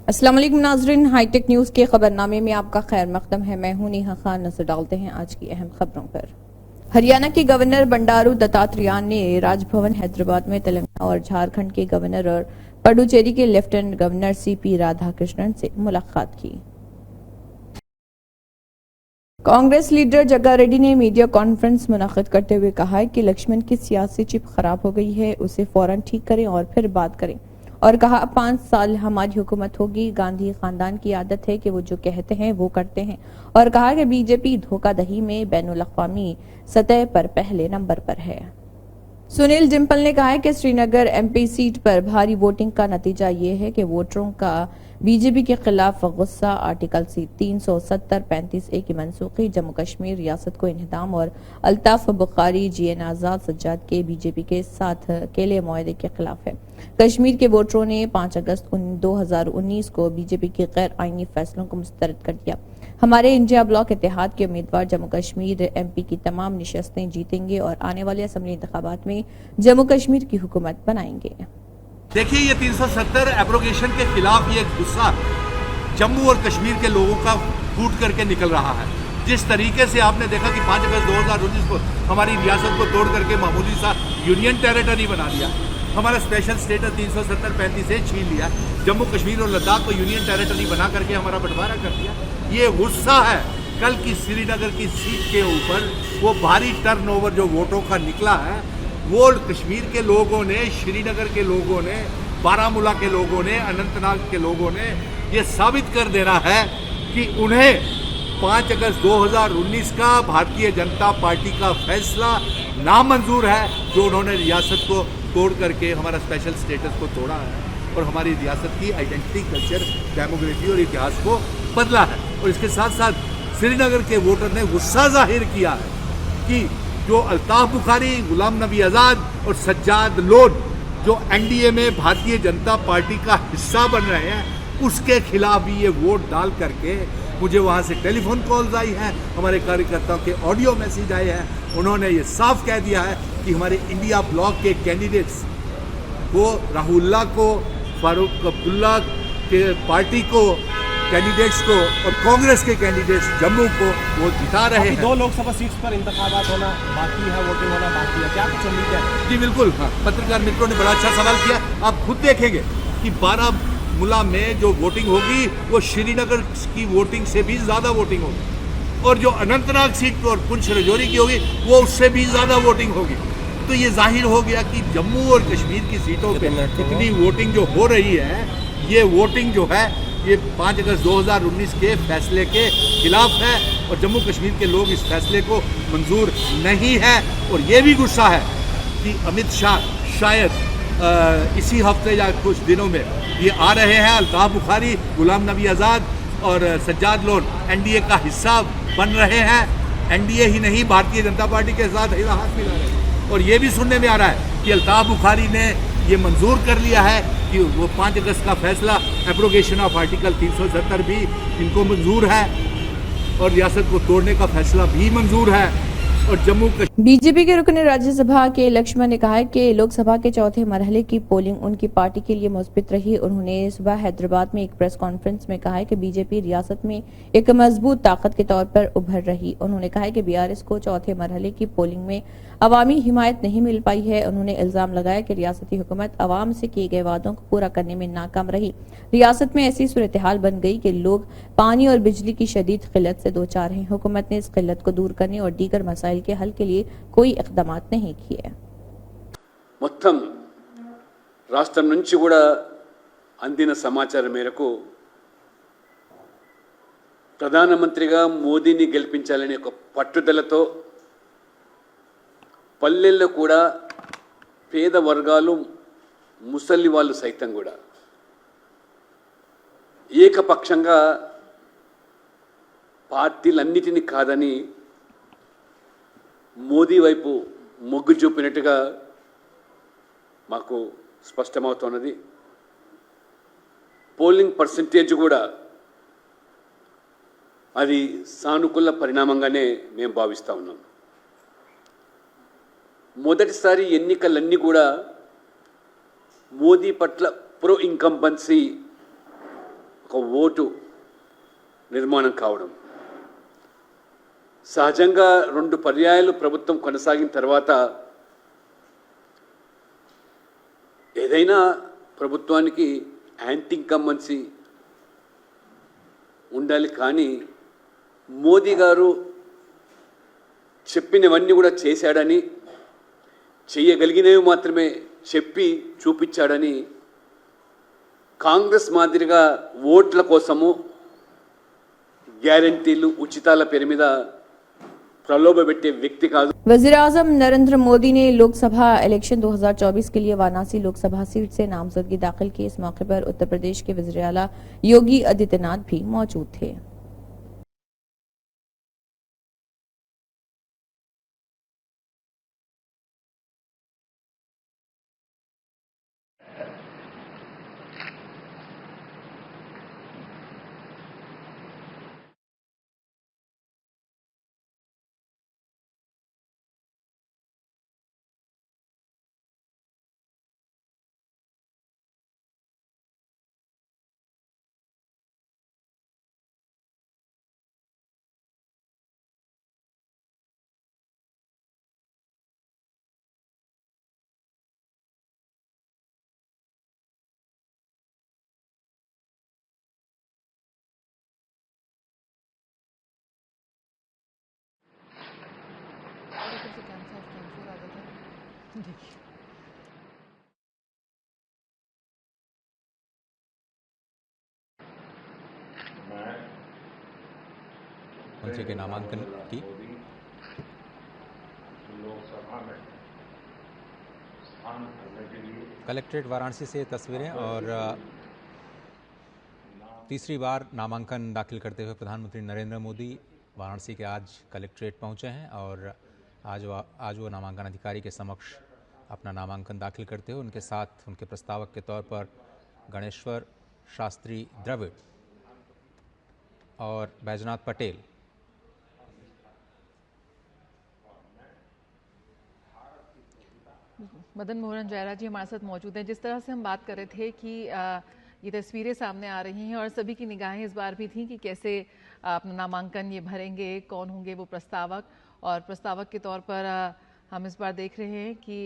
अस्सलाम वालेकुम नाज़रीन, हाईटेक न्यूज़ के खबरनामे में आपका खैर मकदम है। मैं हूं नेहा खान। नजर डालते हैं आज की अहम खबरों पर। हरियाणा के गवर्नर बंडारू दत्तात्रेय ने राजभवन हैदराबाद में तेलंगाना और झारखंड के गवर्नर और पुडुचेरी के लेफ्टिनेंट गवर्नर सीपी राधाकृष्णन से मुलाकात की। कांग्रेस लीडर जग्गा रेड्डी ने मीडिया कॉन्फ्रेंस मुनाकिद करते हुए कहा कि लक्ष्मण की सियासी चिप खराब हो गई है, उसे फौरन ठीक करें और फिर बात करें। और कहा 5 साल हमारी हुकूमत होगी। गांधी खानदान की आदत है कि वो जो कहते हैं वो करते हैं। और कहा कि बीजेपी धोखाधड़ी में बैनुल अक़वामी सतह पर पहले नंबर पर है। सुनील डिम्पल ने कहा है कि श्रीनगर एमपी सीट पर भारी वोटिंग का नतीजा ये है कि वोटरों का बीजेपी के खिलाफ गुस्सा। आर्टिकल 370-35A की मनसूखी, जम्मू कश्मीर रियासत को इन्हदाम और अल्ताफ बुखारी, जीएन आजाद, सज्जाद के बीजेपी के साथ अकेले मुआहदे के खिलाफ है। कश्मीर के वोटरों ने 5 अगस्त 2019 को बीजेपी के गैर आईनी फैसलों को मुस्तरद कर दिया। हमारे इंडिया ब्लॉक इत्तेहाद के उम्मीदवार जम्मू कश्मीर एमपी की तमाम निशस्तें जीतेंगे और आने वाले असेंबली इंतखाबात में जम्मू कश्मीर की हुकूमत बनाएंगे। देखिए, ये 370 एब्रोगेशन के खिलाफ ये गुस्सा जम्मू और कश्मीर के लोगों का फूट करके निकल रहा है। जिस तरीके से आपने देखा कि 5 अगस्त 2019 को हमारी रियासत को तोड़ करके मामूली सा यूनियन टेरिटरी बना दिया, हमारा स्पेशल स्टेटस 370-35A छीन लिया, जम्मू कश्मीर और लद्दाख को यूनियन टेरिटरी बना करके हमारा बंटवारा कर दिया। ये गुस्सा है कल की श्रीनगर की सीट के ऊपर। वो भारी टर्नओवर जो वोटों का निकला है, वो कश्मीर के लोगों ने, श्रीनगर के लोगों ने, बारामूला के लोगों ने, अनंतनाग के लोगों ने ये साबित कर देना है कि उन्हें 5 अगस्त 2019 का भारतीय जनता पार्टी का फैसला नामंजूर है, जो उन्होंने रियासत को तोड़ करके हमारा स्पेशल स्टेटस को तोड़ा है और हमारी रियासत की आइडेंटिटी, कल्चर, डेमोग्राफी और इतिहास को बदला है। और इसके साथ साथ श्रीनगर के वोटर ने गुस्सा जाहिर किया है कि जो अल्ताफ बुखारी, गुलाम नबी आज़ाद और सज्जाद लोन जो एनडीए में भारतीय जनता पार्टी का हिस्सा बन रहे हैं, उसके खिलाफ भी ये वोट डाल करके मुझे वहाँ से टेलीफोन कॉल्स आई हैं, हमारे कार्यकर्ताओं के ऑडियो मैसेज आए हैं। उन्होंने ये साफ कह दिया है कि हमारे इंडिया ब्लॉक के कैंडिडेट्स को, राहुल्ला को, फारूक अब्दुल्ला के पार्टी को कैंडिडेट्स को और कांग्रेस के कैंडिडेट्स जम्मू को वो जिता रहे हैं। 2 लोकसभा सीट्स पर इंतखाबात होना बाकी है, वोटिंग होना बाकी है, क्या कुछ उम्मीद है? जी बिल्कुल, हाँ, पत्रकार मित्रों ने बड़ा अच्छा सवाल किया। आप खुद देखेंगे कि बारामूला में जो वोटिंग होगी वो श्रीनगर की वोटिंग से भी ज़्यादा वोटिंग होगी, और जो अनंतनाग सीट पर और पुंछ राजौरी की होगी वो उससे भी ज़्यादा वोटिंग होगी। तो ये जाहिर हो गया कि जम्मू और कश्मीर की सीटों पर इतनी वोटिंग जो हो रही है, ये वोटिंग जो है ये 5 अगस्त 2019 के फैसले के खिलाफ है और जम्मू कश्मीर के लोग इस फैसले को मंजूर नहीं है। और ये भी गुस्सा है कि अमित शाह शायद इसी हफ्ते या कुछ दिनों में ये आ रहे हैं। अल्ताफ बुखारी, गुलाम नबी आज़ाद और सज्जाद लोन एनडीए का हिस्सा बन रहे हैं। एनडीए ही नहीं, भारतीय जनता पार्टी के साथ हाथ मिला रहे हैं। और ये भी सुनने में आ रहा है कि अल्ताफ बुखारी ने ये मंजूर कर लिया है कि वो 5 अगस्त का फैसला, एब्रोगेशन ऑफ आर्टिकल 370 भी इनको मंजूर है और रियासत को तोड़ने का फैसला भी मंजूर है। और जम्मू बीजेपी के रुकन राज्यसभा के लक्ष्मण ने कहा है कि लोकसभा के चौथे मरहले की पोलिंग उनकी पार्टी के लिए मुस्बित रही। उन्होंने सुबह हैदराबाद में एक प्रेस कॉन्फ्रेंस में कहा है कि बीजेपी रियासत में एक मजबूत ताकत के तौर पर उभर रही। उन्होंने कहा है कि बीआरएस को चौथे मरहले की पोलिंग में अवामी हिमायत नहीं मिल पाई है। उन्होंने इल्जाम लगाया कि रियासती हुकूमत अवाम से किए गए वादों को पूरा करने में नाकाम रही। रियासत में ऐसी सूरत हाल बन गई कि लोग पानी और बिजली की शदीद किल्लत से दो चार हैं। हुकूमत ने इस किल्लत को दूर करने और दीगर मसाइल के हल के लिए कोई इक़दामात नहीं किए। మొత్తం రాష్ట్రం నుంచి కూడా అందిన సమాచారం మేరకు ప్రధానమంత్రిగా మోదీని గెలిపించాలనే ఒక పట్టుదలతో పల్లెల్లో కూడా పేద వర్గాలు, ముసలి వాళ్ళు సైతం కూడా ఏకపక్షంగా పార్టీలన్నిటినీ కాదని మోదీ వైపు మొగ్గు చూపినట్టుగా మాకు స్పష్టమవుతున్నది. పోలింగ్ పర్సెంటేజ్ కూడా అది సానుకూల పరిణామంగానే మేము భావిస్తూ ఉన్నాం. మొదటిసారి ఎన్నికలన్నీ కూడా మోదీ పట్ల ప్రో ఇన్కంబెన్సీ ఒక ఓటు నిర్మాణం కావడం. సహజంగా 2 పర్యాయాలు ప్రభుత్వం కొనసాగిన తర్వాత ఏదైనా ప్రభుత్వానికి యాంటీ ఇన్కంబెన్సీ ఉండాలి. కానీ మోదీ గారు చెప్పినవన్నీ కూడా చేశాడని, చేయగలిగినవి మాత్రమే చెప్పి చూపించాడని కాంగ్రెస్ మాదిరిగా ఓట్ల కోసము గ్యారంటీలు ఉచితాల పేరు మీద प्रलोभపెట్టే వ్యక్తి కాదు. वजीर आजम नरेंद्र मोदी ने लोकसभा इलेक्शन 2024 के लिए वाराणसी लोकसभा सीट से नामजदगी दाखिल की. इस मौके पर उत्तर प्रदेश के वजीर आला योगी आदित्यनाथ भी मौजूद थे. मंत्री के नामांकन की लोकसभा में स्थान करने के लिए कलेक्ट्रेट वाराणसी से तस्वीरें. और तीसरी बार नामांकन दाखिल करते हुए प्रधानमंत्री नरेंद्र मोदी वाराणसी के आज कलेक्ट्रेट पहुंचे हैं और आज वो नामांकन अधिकारी के समक्ष अपना नामांकन दाखिल करते हुए उनके साथ उनके प्रस्तावक के तौर पर गणेश्वर शास्त्री द्रविड़ और बैजनाथ पटेल मदन मोहन जयरा जी हमारे साथ मौजूद हैं. जिस तरह से हम बात कर रहे थे कि ये तस्वीरें सामने आ रही हैं और सभी की निगाहें इस बार भी थी कि कैसे अपना नामांकन ये भरेंगे, कौन होंगे वो प्रस्तावक. और प्रस्तावक के तौर पर हम इस बार देख रहे हैं कि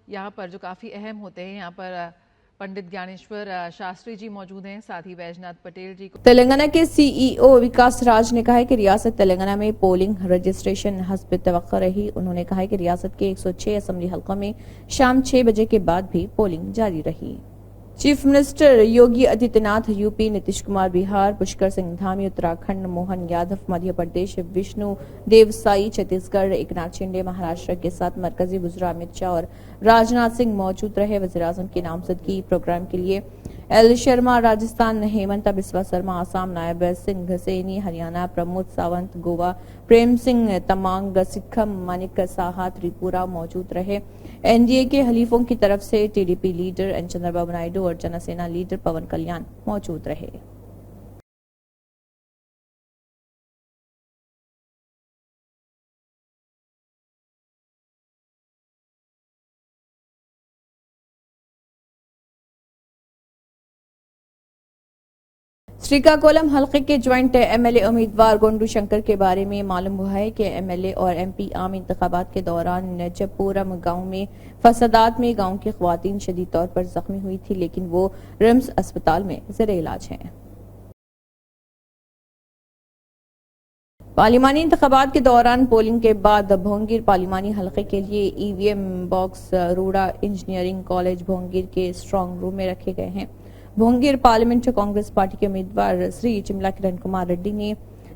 यहाँ पर जो काफ़ी अहम होते हैं, यहाँ पर पंडित ज्ञानेश्वर शास्त्री जी मौजूद हैं, साथ ही बैजनाथ पटेल जी. तेलंगाना के सीईओ विकास राज ने कहा है कि रियासत तेलंगाना में पोलिंग रजिस्ट्रेशन हस्ब तवक्को रही. उन्होंने कहा है कि रियासत के 106 असेंबली हलकों में शाम 6 बजे के बाद भी पोलिंग जारी रही. Chief minister Yogi Adityanath UP, Nitish Kumar Bihar, Pushkar Singh Dhami Uttarakhand, Mohan Yadav Madhya Pradesh, Vishnu Deosai Chhattisgarh, Eknath Shinde Maharashtra के साथ मरकजी वज़ीर अमित शाह और राजनाथ सिंह मौजूद रहे. वज़ीर आज़म की नामजदगी प्रोग्राम के लिए एल शर्मा राजस्थान, हेमंत बिस्वा शर्मा आसाम, नायब सिंह सैनी हरियाणा, प्रमोद सावंत गोवा, प्रेम सिंह तमांग सिक्किम, मानिक साहा त्रिपुरा मौजूद रहे. एनडीए के हलीफों की तरफ से टीडीपी लीडर एन चंद्रबाबू नायडू और जनसेना लीडर पवन कल्याण मौजूद रहे. श्रीकाकुलम हलके के ज्वाइंट एमएलए उम्मीदवार गोंडू शंकर के बारे में मालूम हुआ है कि एमएलए और एमपी आम इंतखाबात के दौरान नजपुरम गांव में फसादात में गांव की खवातीन शदीद तौर पर जख्मी हुई थी, लेकिन वो रिम्स अस्पताल में ज़ेरे इलाज हैं. पार्लिमानी इंतखाबात के दौरान पोलिंग के बाद भोंगीर पार्लिमानी हलके के लिए EVM box Rura engineering college Bhongir के स्ट्रांग रूम में रखे गए हैं. भोंगीर पार्लियामेंट कांग्रेस पार्टी के उम्मीदवार श्री चिमला किरण कुमार रेड्डी ने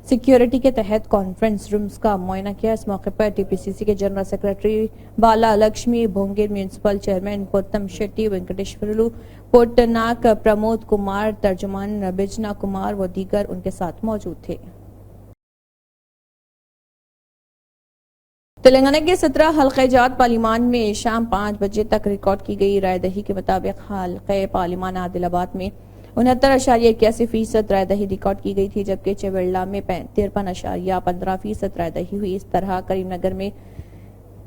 सिक्योरिटी के तहत कॉन्फ्रेंस रूम्स का मुआयना किया. इस मौके पर टीपीसीसी के जनरल सेक्रेटरी बाला लक्ष्मी, भोंगीर म्यूनिसिपल चेयरमैन पोत्तम शेट्टी, वेंकटेश्वरलू पोट्टनाक, प्रमोद कुमार, तर्जुमान बिजना कुमार व दीगर उनके साथ मौजूद थे. तेलंगाना के 17 हल्के जात पार्लिमान में शाम 5 बजे तक रिकॉर्ड की गई रायदही के मुताबिक हल्के पार्लिमान आदिलाबाद में 69.81% रायदही रिकॉर्ड की गई थी, जबकि चेवेल्ला में 53.15% रायदही हुई. इस तरह करीमनगर में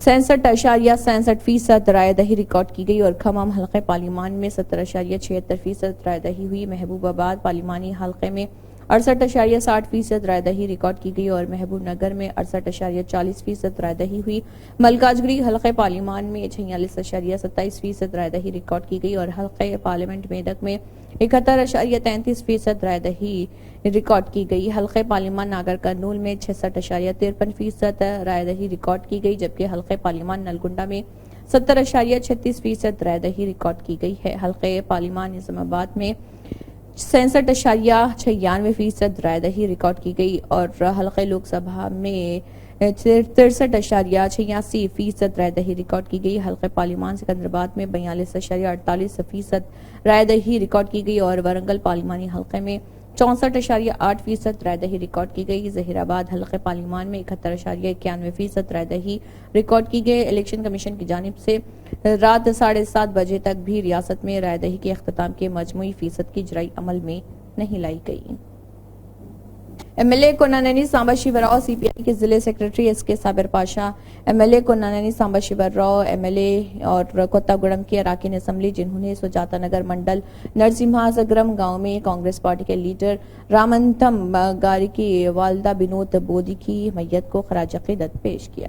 67.67% رائے دہی ریکارڈ کی گئی اور کھمم حلقہ پارلیمان میں 70.76% رائے دہی ہوئی. محبوب آباد پارلیمانی حلقے میں 68.60% رائے دہی ریکارڈ کی گئی اور محبوب نگر میں 68.40% رائے دہی ہوئی. ملکاجگری حلقہ پارلیمان میں 46.27% رائے دہی ریکارڈ کی گئی اور حلقہ پارلیمنٹ میدک میں 71.33% رائے دہی ریکارڈ کی گئی. حلقہ پارلیمان ناگر کرنول میں 66.53% رائے دہی ریکارڈ کی گئی جبکہ حلقہ پارلیمان نلگنڈا میں 70.36% رائے دہی ریکارڈ کی گئی ہے. حلقہ پارلیمان نظام آباد میں 66.96% رائے دہی ریکارڈ کی گئی اور حلقہ لوک سبھا میں 63.86% رائے دہی ریکارڈ کی گئی. حلقہ پارلیمان سکندرآباد میں 42.48% رائے دہی ریکارڈ کی گئی اور ورنگل پارلیمانی حلقے میں 64.8% رائے دہی ریکارڈ کی گئی. ظہیر آباد حلقہ پارلیمان میں 71.91% رائے دہی ریکارڈ کی گئی. الیکشن کمیشن کی جانب سے رات 7:30 بجے تک بھی ریاست میں رائے دہی کے اختتام کے مجموعی فیصد کی اجرائی عمل میں نہیں لائی گئی. M L A Kunamneni Samba Siva Rao C P I کے ضلع secretary S K Sabir Pasha, M L A Kunamneni Samba Siva Rao, M L A اور کوتا گوڑم کے اراکین اسمبلی جنہوں نے سجاتا نگر منڈل نرسمہا سگرم گاؤں میں کانگریس پارٹی کے لیڈر رامنتھم گاری کی والدہ بنوت بودی کی میت کو خراج عقیدت پیش کیا.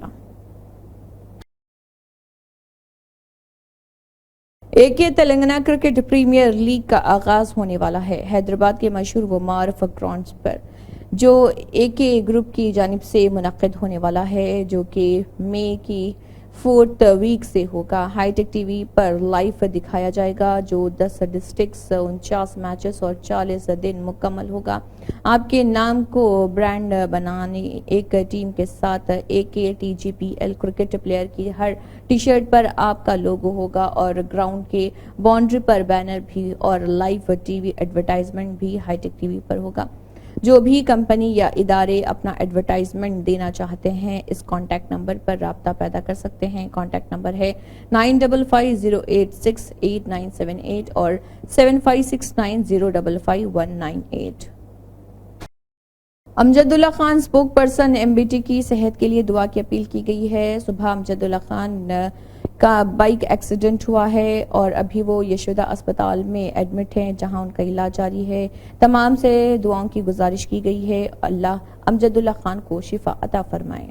اے کے تلنگانہ کرکٹ پریمیئر لیگ کا آغاز ہونے والا ہے. حیدرآباد کے مشہور و معروف گراؤنڈز پر جو اے کے گروپ کی جانب سے منعقد ہونے والا ہے جو کہ مئی کی 4 ویک سے ہوگا. ہائی ٹیک ٹی وی پر لائیو دکھایا جائے گا جو 10 ڈسٹرکٹس 49 میچز اور 40 دن مکمل ہوگا. آپ کے نام کو برانڈ بنانے ایک ٹیم کے ساتھ A K T G P L cricket player کی ہر ٹی شرٹ پر آپ کا لوگو ہوگا اور گراؤنڈ کے باؤنڈری پر بینر بھی اور لائیو ٹی وی ایڈورٹائزمنٹ بھی ہائی ٹیک ٹی وی پر ہوگا. جو بھی کمپنی یا ادارے اپنا ایڈورٹائزمنٹ دینا چاہتے ہیں اس کانٹیکٹ نمبر پر رابطہ پیدا کر سکتے ہیں. کانٹیکٹ نمبر ہے 9550868978 اور 7569055198. Amjadullah Khan spokesperson M B T کی صحت کے لیے دعا کی اپیل کی گئی ہے. صبح امجد اللہ خان کا بائک ایکسیڈنٹ ہوا ہے اور ابھی وہ یشودا اسپتال میں ایڈمٹ ہیں جہاں ان کا علاج جاری ہے. تمام سے دعاؤں کی گزارش کی گئی ہے. اللہ امجد اللہ خان کو شفا عطا فرمائے.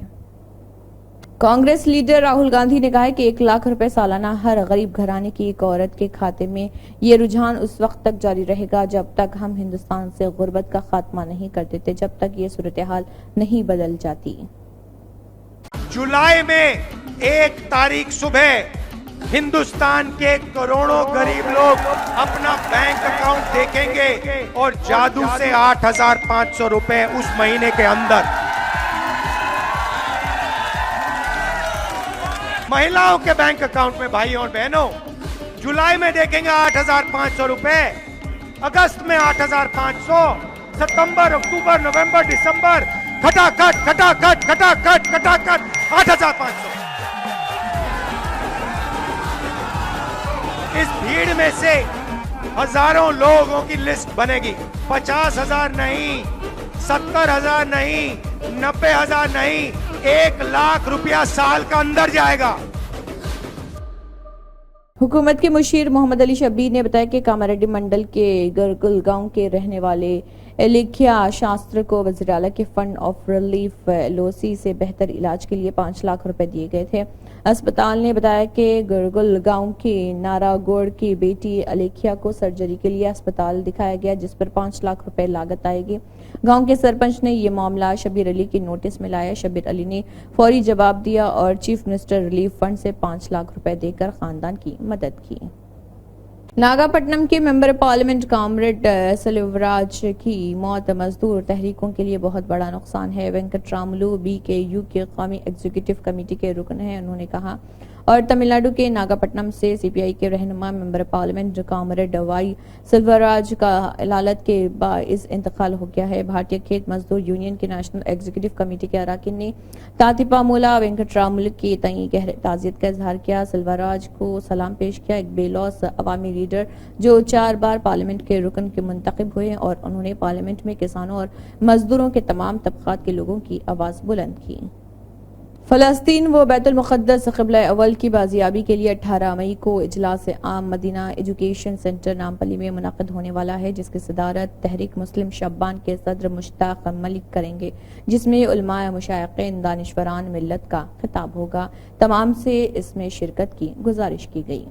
کانگریس لیڈر راہل گاندھی نے کہا ہے کہ 1 لاکھ روپے سالانہ ہر غریب گھرانے کی ایک عورت کے کھاتے میں یہ رجحان اس وقت تک جاری رہے گا جب تک ہم ہندوستان سے غربت کا خاتمہ نہیں کر دیتے، جب تک یہ صورتحال نہیں بدل جاتی. جولائی میں 1 تاریخ صبح ہندوستان کے کروڑوں غریب لوگ اپنا بینک اکاؤنٹ دیکھیں گے اور جادو سے 8,500 روپے اس مہینے کے اندر مہیلاؤں کے بینک اکاؤنٹ میں. بھائیوں اور بہنوں، جولائی میں دیکھیں گے 8,500 روپے، اگست میں 8,500، ستمبر، اکتوبر، نومبر، دسمبر کھٹا کٹ 8,500. اس بھیڑ میں سے ہزاروں لوگوں کی لسٹ بنے گی. 50,000 نہیں، 70,000 نہیں، 90,000 نہیں، 1 لاکھ روپیہ سال کا اندر جائے گا. حکومت کے مشیر محمد علی شبیر نے بتایا کہ کاماریڈی منڈل کے گرگل گاؤں کے رہنے والے الیکھیا شاستر کو وزیر اعلیٰ کے فنڈ آف ریلیف LOC سے بہتر علاج کے لیے 5 لاکھ روپے دیے گئے تھے. اسپتال نے بتایا کہ گرگل گاؤں کی نارا گوڑ کی بیٹی الیکھیا کو سرجری کے لیے اسپتال دکھایا گیا جس پر 5 لاکھ روپے لاگت آئے گی. گاؤں کے سرپنچ نے یہ معاملہ شبیر علی کی نوٹس میں لایا. شبیر علی نے فوری جواب دیا اور چیف منسٹر ریلیف فنڈ سے 5 لاکھ روپے دے کر خاندان کی مدد کی. ناگا پٹنم کے ممبر پارلیمنٹ کامریڈ سلوراج کی موت مزدور تحریکوں کے لیے بہت بڑا نقصان ہے. وینکٹ راملو BKU کے قومی ایگزیکٹو کمیٹی کے رکن ہیں. انہوں نے کہا اور تمل ناڈو کے ناگا پٹنم سے CPI کے رہنما ممبر پارلیمنٹ کامریڈ وائی سلوراج کا علالت کے باعث انتقال ہو گیا ہے. بھارتیہ کھیت مزدور یونین کے نیشنل ایگزیکٹو کمیٹی کے اراکین نے تاتیپا مولا وینکٹ راملو کے تئیں گہرے تعزیت کا اظہار کیا. سلوراج کو سلام پیش کیا. ایک بے لوث عوامی لیڈر جو 4 بار پارلیمنٹ کے رکن کے منتخب ہوئے اور انہوں نے پارلیمنٹ میں کسانوں اور مزدوروں کے تمام طبقات کے لوگوں کی آواز بلند کی. فلسطین و بیت المقدس قبلہ اول کی بازیابی کے لیے 18 مئی کو اجلاس عام مدینہ ایجوکیشن سینٹر نامپلی میں منعقد ہونے والا ہے، جس کی صدارت تحریک مسلم شبان کے صدر مشتاق ملک کریں گے، جس میں علماء، مشائقین، دانشوران ملت کا خطاب ہوگا۔ تمام سے اس میں شرکت کی گزارش کی گئی۔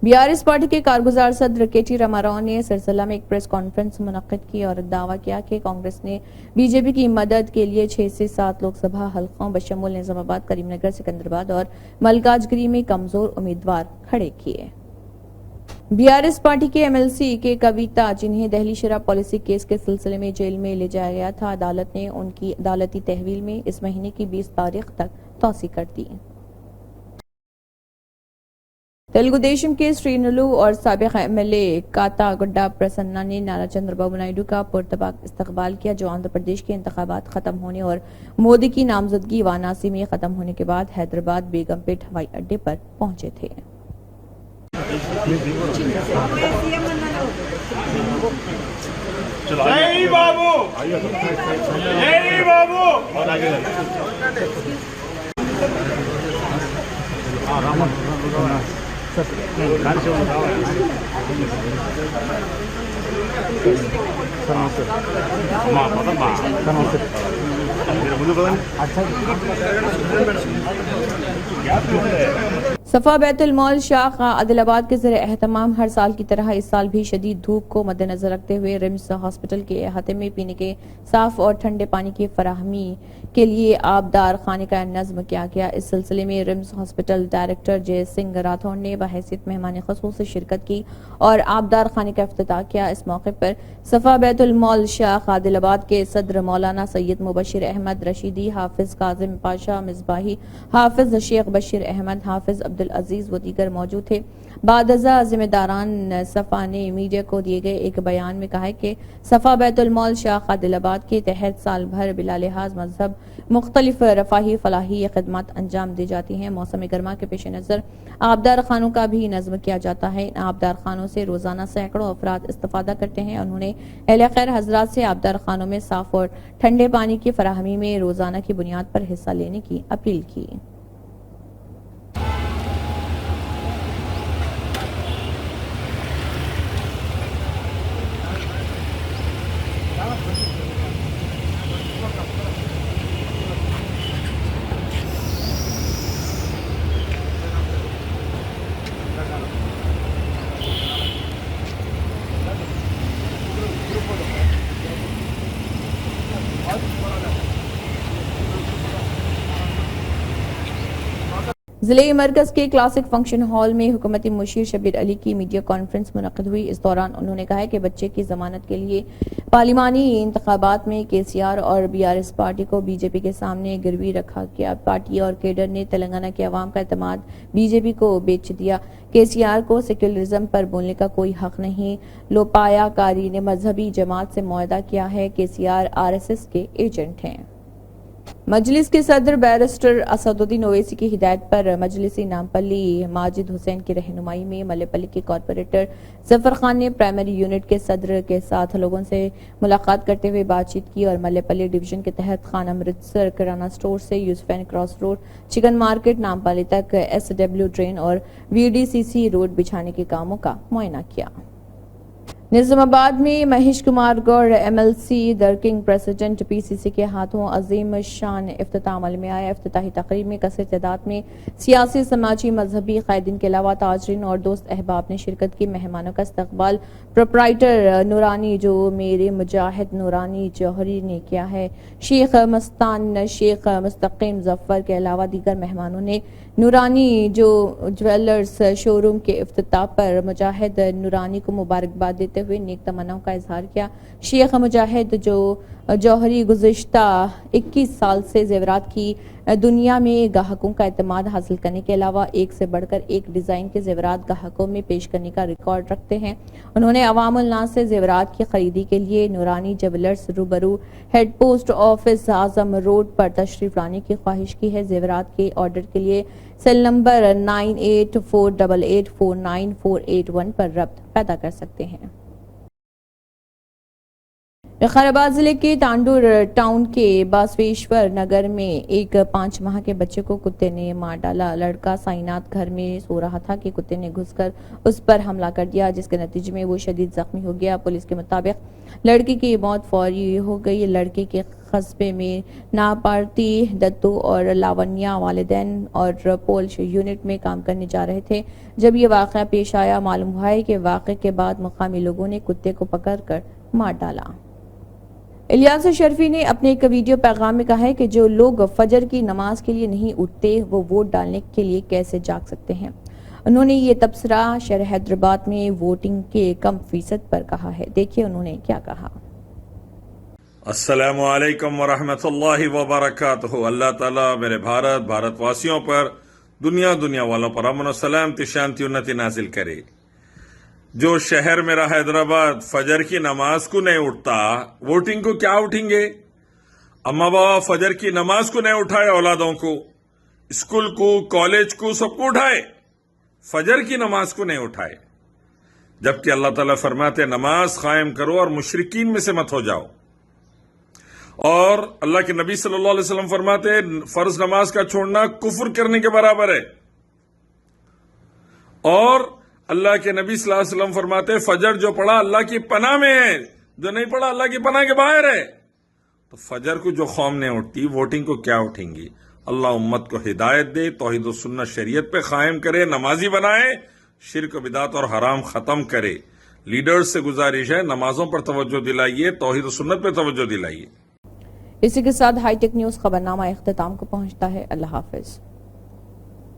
BRS پارٹی کے کارگزار صدر KT راما راؤ نے سرسلہ میں ایک پریس کانفرنس منعقد کی اور دعویٰ کیا کہ کانگریس نے BJP کی مدد کے لیے 6 سے 7 لوک سبھا حلقوں بشمول نظام آباد، کریم نگر، سکندرآباد اور ملکاج گری میں کمزور امیدوار کھڑے کیے۔ BRS پارٹی کے MLC کے کویتا، جنہیں دہلی شراب پالیسی کیس کے سلسلے میں جیل میں لے جایا گیا تھا، عدالت نے ان کی عدالتی تحویل میں اس مہینے کی 20 تاریخ تک توسیع کر دی۔ تلگو دیشم کے سرینولو اور سابق MLA کاتا گڈا پرسنہ نے نارا چندر بابو نائیڈو کا پرتپاک استقبال کیا، جو آندھرا پردیش کے انتخابات ختم ہونے اور مودی کی نامزدگی وارانسی میں ختم ہونے کے بعد حیدرآباد بیگم پیٹ ہوائی اڈے پر پہنچے تھے۔ جے بابو، جے بابو۔ صفا بیت المال شاخ عادل آباد کے زیر اہتمام ہر سال کی طرح اس سال بھی شدید دھوپ کو مد نظر رکھتے ہوئے رمس ہاسپٹل کے احاطے میں پینے کے صاف اور ٹھنڈے پانی کی فراہمی کے لیے آبدار خانے کا نظم کیا گیا۔ اس سلسلے میں رمس ہاسپٹل ڈائریکٹر جے سنگھ راٹھوڑ نے بحیثیت مہمان خصوصی شرکت کی اور آبدار خانے کا افتتاح کیا۔ اس موقع پر صفا بیت المال شاخ عادل آباد کے صدر مولانا سید مبشر احمد رشیدی، حافظ کاظم پاشا مصباحی، حافظ شیخ بشیر احمد، حافظ عبدالعزیز و دیگر موجود تھے۔ بعد ازاں ذمہ داران صفا نے میڈیا کو دیے گئے ایک بیان میں کہا ہے کہ صفا بیت المال شاخ عادل آباد کے تحت سال بھر بلا لحاظ مذہب مختلف رفاہی فلاحی خدمات انجام دی جاتی ہیں۔ موسم گرما کے پیش نظر آبدار خانوں کا بھی نظم کیا جاتا ہے۔ ان آبدار خانوں سے روزانہ سینکڑوں افراد استفادہ کرتے ہیں۔ انہوں نے اہل خیر حضرات سے آبدار خانوں میں صاف اور ٹھنڈے پانی کی فراہمی میں روزانہ کی بنیاد پر حصہ لینے کی اپیل کی۔ ضلعی مرکز کے کلاسک فنکشن ہال میں حکومتی مشیر شبیر علی کی میڈیا کانفرنس منعقد ہوئی۔ اس دوران انہوں نے کہا کہ بچے کی ضمانت کے لیے پارلیمانی انتخابات میں KCR اور BRS پارٹی کو BJP کے سامنے گروی رکھا گیا۔ پارٹی اور کیڈر نے تلنگانہ کے عوام کا اعتماد BJP کو بیچ دیا۔ KCR کو سیکولرزم پر بولنے کا کوئی حق نہیں۔ لوپایا کاری نے مذہبی جماعت سے معاہدہ کیا ہے۔ KCR RSS کے ایجنٹ ہیں۔ مجلس کے صدر بیرسٹر اسد الدین اویسی کی ہدایت پر مجلسی نامپلی ماجد حسین کی رہنمائی میں ملے پلی کے کارپوریٹر ظفر خان نے پرائمری یونٹ کے صدر کے ساتھ لوگوں سے ملاقات کرتے ہوئے بات چیت کی اور ملے پلی ڈویژن کے تحت خان امرتسر کرانہ سٹور سے Yousufain cross road, chicken market Nampally تک SW ڈرین اور VDCC روڈ بچھانے کے کاموں کا معائنہ کیا۔ نظام آباد میں Mahesh Kumar Goud MLC working president PCC کے ہاتھوں عظیم شان افتتاح عمل میں آیا۔ افتتاحی تقریب میں کثیر تعداد میں سیاسی، سماجی، مذہبی قائدین کے علاوہ تاجرین اور دوست احباب نے شرکت کی۔ مہمانوں کا استقبال پروپرائٹر نورانی جو میرے مجاہد نورانی جوہری نے کیا ہے۔ شیخ مستان شیخ مستقیم ظفر کے علاوہ دیگر مہمانوں نے نورانی جو جویلرز شو روم کے افتتاح پر مجاہد نورانی کو مبارکباد دیتے ہوئے نیک تمناؤں کا اظہار کیا۔ شیخ مجاہد جو جوہری گزشتہ 21 سال سے زیورات کی دنیا میں گاہکوں کا اعتماد حاصل کرنے کے علاوہ ایک سے بڑھ کر ایک ڈیزائن کے زیورات گاہکوں میں پیش کرنے کا ریکارڈ رکھتے ہیں۔ انہوں نے عوام الناس سے زیورات کی خریدی کے لیے نورانی جویلرز روبرو ہیڈ پوسٹ آفس اعظم روڈ پر تشریف لانے کی خواہش کی ہے۔ زیورات کے آرڈر کے لیے سیل نمبر 9848849481 پر ربط پیدا کر سکتے ہیں۔ विकाराबाद जिले के तांडूर टाउन के बासवेश्वर नगर में एक 5 माह के बच्चे को कुत्ते ने मार डाला। लड़का साइनाथ घर में सो रहा था कि कुत्ते ने घुसकर उस पर हमला कर दिया, जिसके नतीजे में वो शदीद जख्मी हो गया। पुलिस के मुताबिक लड़की की मौत फौरी हो गई। लड़के के कस्बे में नापार्ती दत्तू और लावण्या वालिदैन और पोल्श यूनिट में काम करने जा रहे थे जब ये वाक़या पेश आया। मालूम हुआ है कि वाक़े के बाद मुकामी लोगों ने कुत्ते को पकड़कर मार डाला। इलियास शर्फी ने अपने एक वीडियो पैगाम में कहा है कि जो लोग फजर की नमाज के लिए नहीं उठते वो वोट डालने के लिए कैसे जाग सकते हैं। उन्होंने ये तबसरा शहर हैदराबाद में वोटिंग के कम फीसद पर कहा है। देखिए उन्होंने क्या कहा। अस्सलामु अलैकुम वरहमतुल्लाहि वबरकातुहू। अल्लाह ताला मेरे भारतवासियों पर दुनिया वालों पर अमन और सलामती शांति उन्नति नाजिल करे। जो शहर मेरा हैदराबाद फजर की नमाज को नहीं उठता, वोटिंग को क्या उठेंगे? अम्मा बाबा फजर की नमाज को नहीं उठाए, औलादों को, स्कूल को, कॉलेज को, सबको उठाए, फजर की नमाज को नहीं उठाए। जबकि अल्लाह ताला फरमाते नमाज कायम करो और मुशरिकीन में से मत हो जाओ। और अल्लाह के नबी सल्लल्लाहु अलैहि वसल्लम फरमाते फर्ज नमाज का छोड़ना कुफ्र करने के बराबर है। और अल्लाह के नबी सल्लल्लाहु अलैहि वसल्लम फरमाते फजर जो पढ़ा अल्लाह की पनाह में है, जो नहीं पढ़ा अल्लाह की पनाह के बाहर है। तो फजर को जो कौम नहीं उठती, वोटिंग को क्या उठेंगी? अल्लाह उम्मत को हिदायत दे, तौहीद और सुन्नत शरीयत पे कायम करे, नमाजी बनाए, शिर्क बिदात और हराम खत्म करे। लीडर्स से गुजारिश है नमाजों पर तवज्जो दिलाइए, तौहीद और सुन्नत पे तवज्जो दिलाइए। इसी के साथ हाईटेक न्यूज खबरनामा इख्तिताम को पहुंचता है। अल्लाह हाफिज।